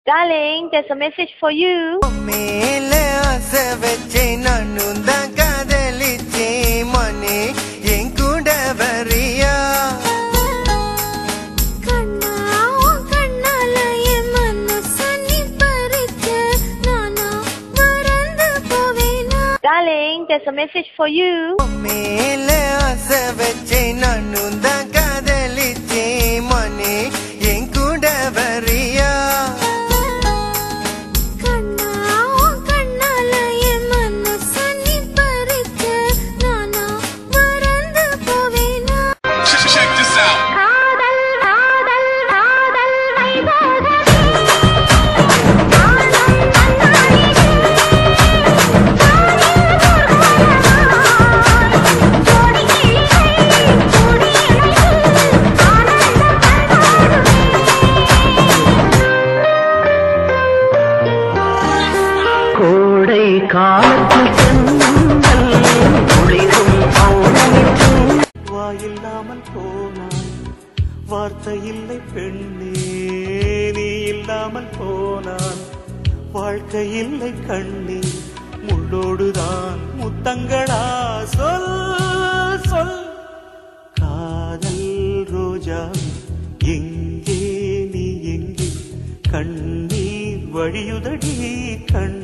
Darling, there's a message for you. மேலே ஆசை வச்சே நானும் தான் காதலிச்சே மனே என் கூட வரியா கண்ணா கண்ணால என் மனசை நீ பறிச்ச நானா மறந்து போவேனா Darling, there's a message for you. மேலே ஆசை வச்சே நானும் தான் காதலிச்சே மனே என் கூட வரியா வாயில்லாமல் போனான் வார்த்தை இல்லை பெண்ணே நீ இல்லாமல் போனான் வாழ்க்கை இல்லை கண்ணே முள்ளோடுதான் முத்தங்களா சொல் சொல் காதல் ரோஜா எங்கே நீ எங்கே கண்ணீர் வழியுதடி கண்